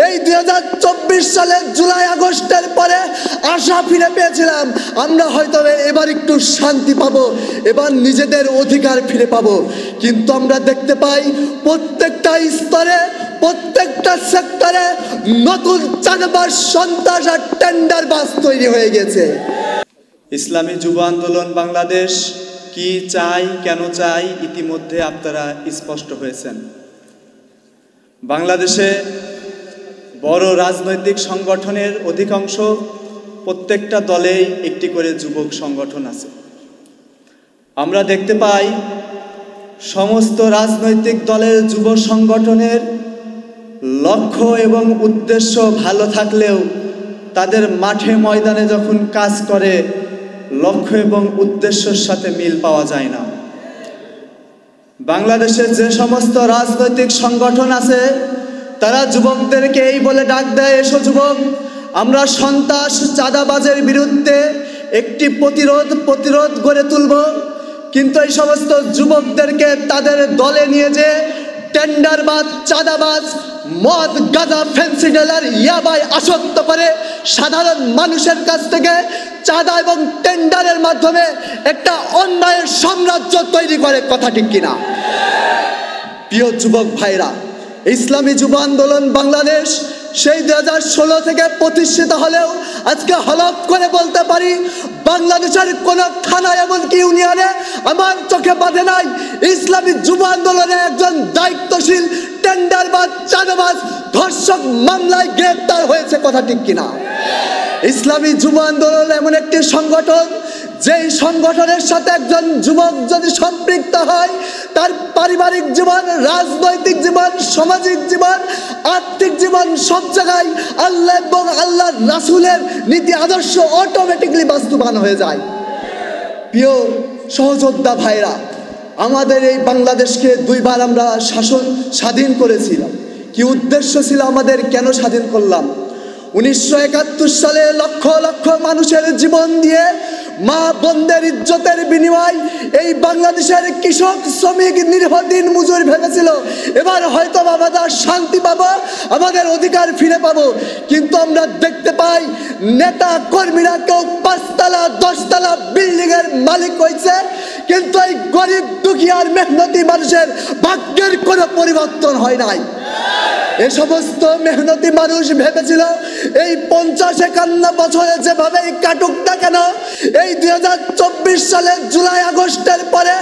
এই 2024 সালের জুলাই আগস্টের পরে আশা ফিরে পেয়েছিলাম আমরা হয়তো এবার একটু শান্তি পাবো, এবার নিজেদের অধিকার ফিরে পাবো। কিন্তু আমরা দেখতে পাই প্রত্যেকটা স্তরে, প্রত্যেকটা সেক্টরে নতুন চাঁদাবাজ, সন্ত্রাস আর টেন্ডারবাজ তৈরি হয়ে গেছে। ইসলামী যুব আন্দোলন বাংলাদেশ কি চাই, কেন চাই, ইতিমধ্যে আপনারা স্পষ্ট হয়েছেন। বাংলাদেশে বড় রাজনৈতিক সংগঠনের অধিকাংশ প্রত্যেকটা দলেই একটি করে যুবক সংগঠন আছে। আমরা দেখতে পাই সমস্ত রাজনৈতিক দলের যুব সংগঠনের লক্ষ্য এবং উদ্দেশ্য ভালো থাকলেও তাদের মাঠে ময়দানে যখন কাজ করে লক্ষ্য এবং উদ্দেশ্যের সাথে মিল পাওয়া যায় না। বাংলাদেশের যে সমস্ত রাজনৈতিক সংগঠন আছে তারা যুবকদেরকে এই বলে ডাক দেয়, এসো যুবক, আমরা সন্ত্রাস চাঁদাবাজের বিরুদ্ধে একটি প্রতিরোধ গড়ে তুলব। কিন্তু এই সমস্ত যুবকদেরকে তাদের দলে নিয়ে যে টেন্ডারবাজ, চাঁদাবাজ, মদ, গাঁজা, ফেন্সিডিল, ইয়াবায় আসক্ত করে সাধারণ মানুষের কাছ থেকে চাঁদা এবং টেন্ডারের মাধ্যমে একটা অন্যায়ের সাম্রাজ্য তৈরি করে। কথা ঠিক কিনা? প্রিয় যুবক ভাইরা, ইসলামী যুব আন্দোলন বাংলাদেশ সেই 2016 থেকে প্রতিষ্ঠিত হলেও আজকে হলফ করে বলতে পারি বাংলাদেশের কোন থানায় এমনকি ইউনিয়নে আমার চোখে বাঁধে নাই ইসলামী যুব আন্দোলনের একজন দায়িত্বশীল টেন্ডারবাজ, চাঁদাবাজ, ধর্ষক মামলায় গ্রেপ্তার হয়েছে। কথা ঠিক কিনা? ইসলামী যুব আন্দোলন এমন একটি সংগঠন যেই সংগঠনের সাথে একজন যুবক যদি সম্পৃক্ত হয় তার পারিবারিক জীবন, রাজনৈতিক জীবন, সামাজিক জীবন, আর্থিক জীবন সব জায়গায় আল্লাহ এবং আল্লাহর রাসূলের নীতি আদর্শ অটোমেটিকলি বাস্তবায়ন হয়ে যায়। প্রিয় সহযোদ্ধা ভাইরা, আমাদের এই বাংলাদেশকে দুইবার আমরা স্বাধীন করেছিলাম। কি উদ্দেশ্য ছিল আমাদের, কেন স্বাধীন করলাম? 1971 সালে লক্ষ লক্ষ মানুষের জীবন দিয়ে, মা বোনদের ইজ্জতের বিনিময় এই বাংলাদেশের কৃষক, শ্রমিক, নির্ভদিন মজুর ভেবেছিল এবার হয়তো আমরা শান্তি পাবো, আমাদের অধিকার ফিরে পাবো। কিন্তু আমরা দেখতে পাই নেতা কর্মীরা কেউ 5 তলা 10 তলা বিল্ডিং এর মালিক হয়েছে, কিন্তু এই গরিব দুঃখীর মেহনতি মানুষের ভাগ্যের কোনো পরিবর্তন হয় নাই। এ সমস্ত মেহনতি মানুষ ভেবেছিল এই 50-51 বছরে যেভাবে কাটুক না কেন এই 2024 সালের জুলাই আগস্টের পরে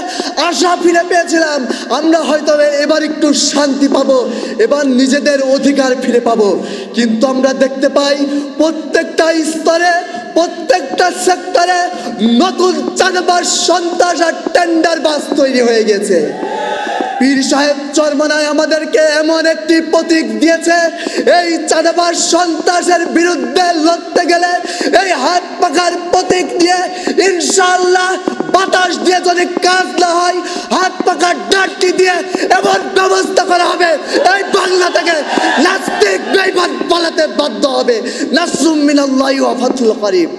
আশা ফিরে পেয়েছিলাম আমরা হয়তো এবার একটু শান্তি পাবো, এবার নিজেদের অধিকার ফিরে পাবো। কিন্তু আমরা দেখতে পাই প্রত্যেকটা স্তরে, প্রত্যেকটা সেক্টরে নতুন চাঁদাবাজ, সন্ত্রাস আর টেন্ডারবাজ তৈরি হয়ে গেছে। পীর সাহেব চরমনায় আমাদেরকে এমন একটি প্রতীক দিয়েছে, এই চাঁদাবাজ সন্ত্রাসের বিরুদ্ধে লড়তে গেলে এই হাত পাখার প্রতীক দিয়ে ইনশাআল্লাহ বাতাস দিয়ে যদি কাজ না হয় হাত পাখার ডাঁটি দিয়ে এমন ব্যবস্থা করা হবে এই বাংলা থেকে নাস্তিক বেঈমান পালাতে বাধ্য হবে। নাসরুম মিনাল্লাহি ওয়া ফাতহুল করিব।